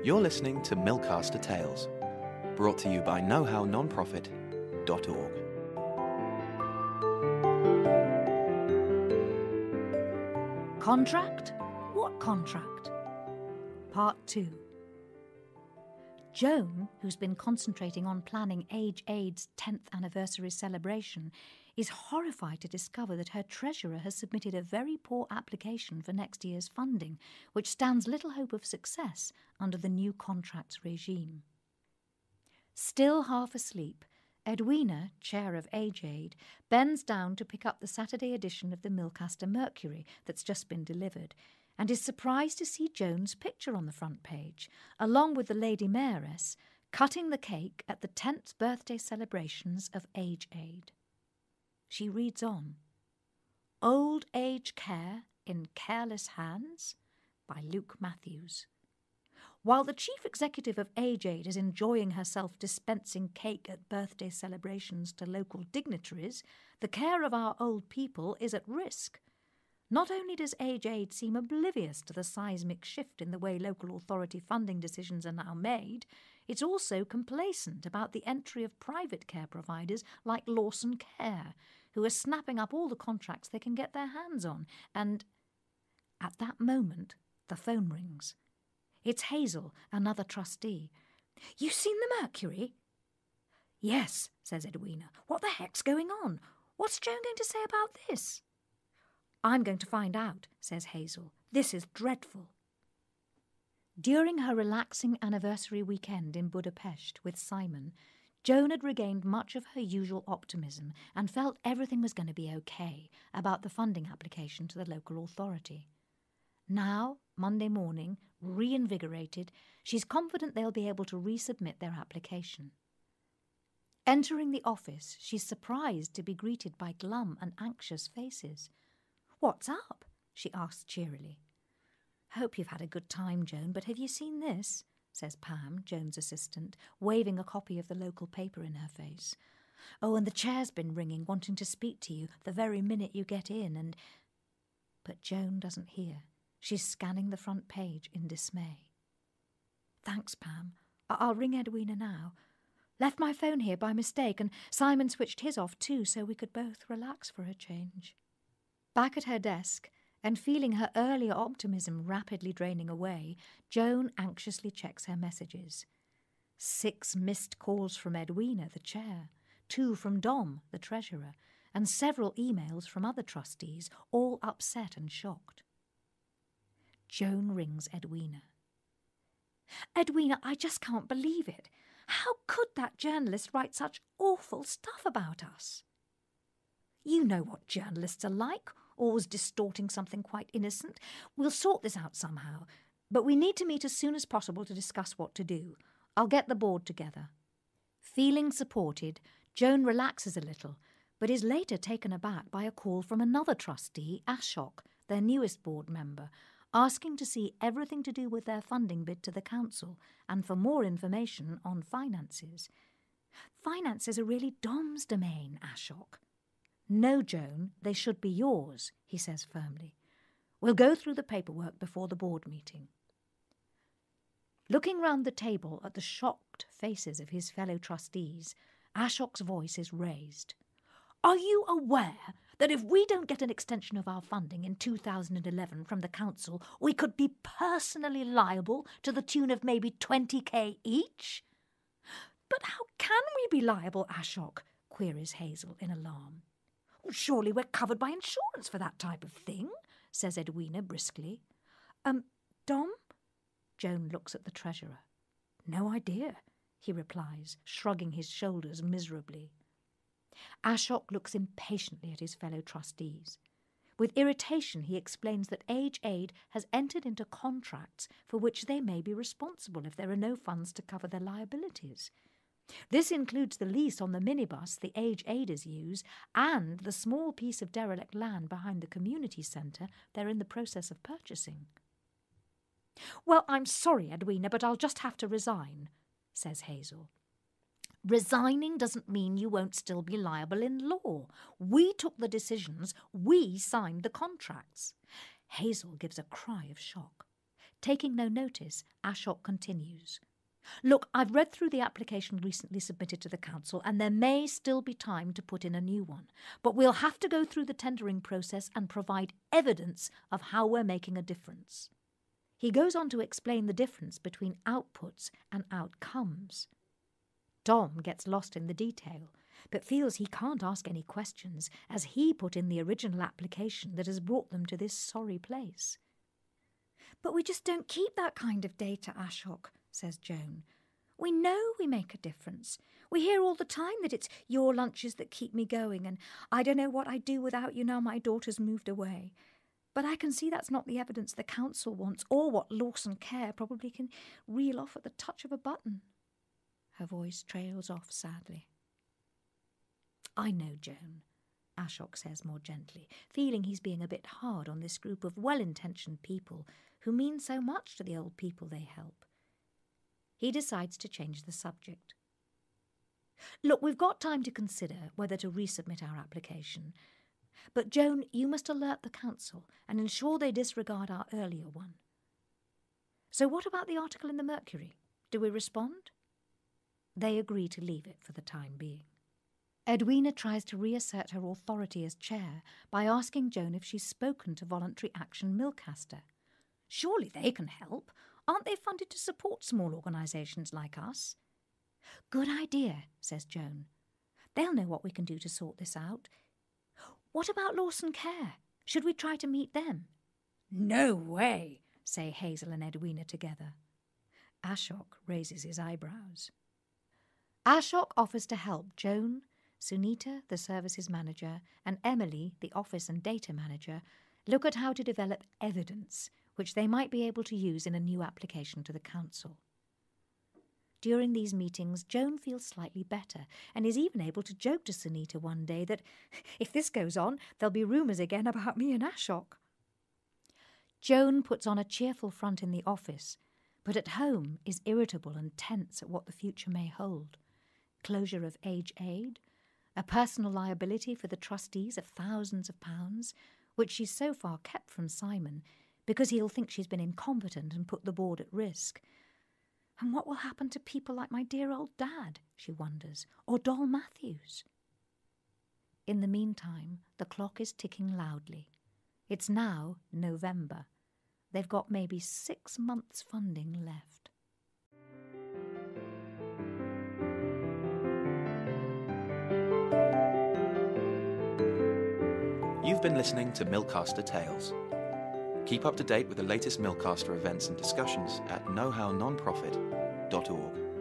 You're listening to Milcaster Tales, brought to you by knowhownonprofit.org. Contract? What contract? Part 2. Joan, who's been concentrating on planning Age Aid's 10th anniversary celebration, is horrified to discover that her treasurer has submitted a very poor application for next year's funding, which stands little hope of success under the new contracts regime. Still half asleep, Edwina, chair of Age Aid, bends down to pick up the Saturday edition of the Milcaster Mercury that's just been delivered, and is surprised to see Joan's picture on the front page, along with the Lady Mayoress, cutting the cake at the 10th birthday celebrations of Age Aid. She reads on. Old Age Care in Careless Hands by Luke Matthews. While the chief executive of Age Aid is enjoying herself dispensing cake at birthday celebrations to local dignitaries, the care of our old people is at risk. Not only does Age Aid seem oblivious to the seismic shift in the way local authority funding decisions are now made, it's also complacent about the entry of private care providers like Lawson Care, who are snapping up all the contracts they can get their hands on. And at that moment, the phone rings. It's Hazel, another trustee. You seen the Mercury? Yes, says Edwina. What the heck's going on? What's Joan going to say about this? I'm going to find out, says Hazel. This is dreadful. During her relaxing anniversary weekend in Budapest with Simon, Joan had regained much of her usual optimism and felt everything was going to be okay about the funding application to the local authority. Now, Monday morning, reinvigorated, she's confident they'll be able to resubmit their application. Entering the office, she's surprised to be greeted by glum and anxious faces. What's up? She asks cheerily. Hope you've had a good time, Joan, but have you seen this? Says Pam, Joan's assistant, waving a copy of the local paper in her face. Oh, and the chair's been ringing, wanting to speak to you the very minute you get in, and... But Joan doesn't hear. She's scanning the front page in dismay. Thanks, Pam. I'll ring Edwina now. Left my phone here by mistake, and Simon switched his off too, so we could both relax for a change. Back at her desk, and feeling her earlier optimism rapidly draining away, Joan anxiously checks her messages. 6 missed calls from Edwina, the chair, 2 from Dom, the treasurer, and several emails from other trustees, all upset and shocked. Joan rings Edwina. Edwina, I just can't believe it. How could that journalist write such awful stuff about us? You know what journalists are like, always distorting something quite innocent. We'll sort this out somehow, but we need to meet as soon as possible to discuss what to do. I'll get the board together. Feeling supported, Joan relaxes a little, but is later taken aback by a call from another trustee, Ashok, their newest board member, asking to see everything to do with their funding bid to the council and for more information on finances. Finances are really Dom's domain, Ashok. No, Joan, they should be yours, he says firmly. We'll go through the paperwork before the board meeting. Looking round the table at the shocked faces of his fellow trustees, Ashok's voice is raised. Are you aware that if we don't get an extension of our funding in 2011 from the council, we could be personally liable to the tune of maybe 20k each? But how can we be liable, Ashok? Queries Hazel in alarm. Surely we're covered by insurance for that type of thing, says Edwina briskly. Dom? Joan looks at the treasurer. No idea, he replies, shrugging his shoulders miserably. Ashok looks impatiently at his fellow trustees. With irritation, he explains that Age Aid has entered into contracts for which they may be responsible if there are no funds to cover their liabilities. This includes the lease on the minibus the Age Aiders use and the small piece of derelict land behind the community centre they're in the process of purchasing. Well, I'm sorry, Edwina, but I'll just have to resign, says Hazel. Resigning doesn't mean you won't still be liable in law. We took the decisions. We signed the contracts. Hazel gives a cry of shock. Taking no notice, Ashok continues. Look, I've read through the application recently submitted to the council, and there may still be time to put in a new one. But we'll have to go through the tendering process and provide evidence of how we're making a difference. He goes on to explain the difference between outputs and outcomes. Dom gets lost in the detail, but feels he can't ask any questions, as he put in the original application that has brought them to this sorry place. But we just don't keep that kind of data, Ashok, says Joan. We know we make a difference. We hear all the time that it's your lunches that keep me going, and I don't know what I'd do without you now my daughter's moved away. But I can see that's not the evidence the council wants, or what Lawson Care probably can reel off at the touch of a button. Her voice trails off sadly. I know, Joan, Ashok says more gently, feeling he's being a bit hard on this group of well-intentioned people who mean so much to the old people they help. He decides to change the subject. Look, we've got time to consider whether to resubmit our application. But, Joan, you must alert the council and ensure they disregard our earlier one. So what about the article in the Mercury? Do we respond? They agree to leave it for the time being. Edwina tries to reassert her authority as chair by asking Joan if she's spoken to Voluntary Action Milcaster. Surely they can help. Aren't they funded to support small organisations like us? Good idea, says Joan. They'll know what we can do to sort this out. What about Lawson Care? Should we try to meet them? No way, say Hazel and Edwina together. Ashok raises his eyebrows. Ashok offers to help Joan, Sunita, the services manager, and Emily, the office and data manager, look at how to develop evidence which they might be able to use in a new application to the council. During these meetings, Joan feels slightly better and is even able to joke to Sunita one day that, if this goes on, there'll be rumours again about me and Ashok. Joan puts on a cheerful front in the office, but at home is irritable and tense at what the future may hold. Closure of age aid, a personal liability for the trustees of thousands of pounds, which she's so far kept from Simon, because he'll think she's been incompetent and put the board at risk. And what will happen to people like my dear old dad, she wonders, or Doll Matthews? In the meantime, the clock is ticking loudly. It's now November. They've got maybe 6 months' funding left. You've been listening to Milcaster Tales. Keep up to date with the latest Milcaster events and discussions at knowhownonprofit.org.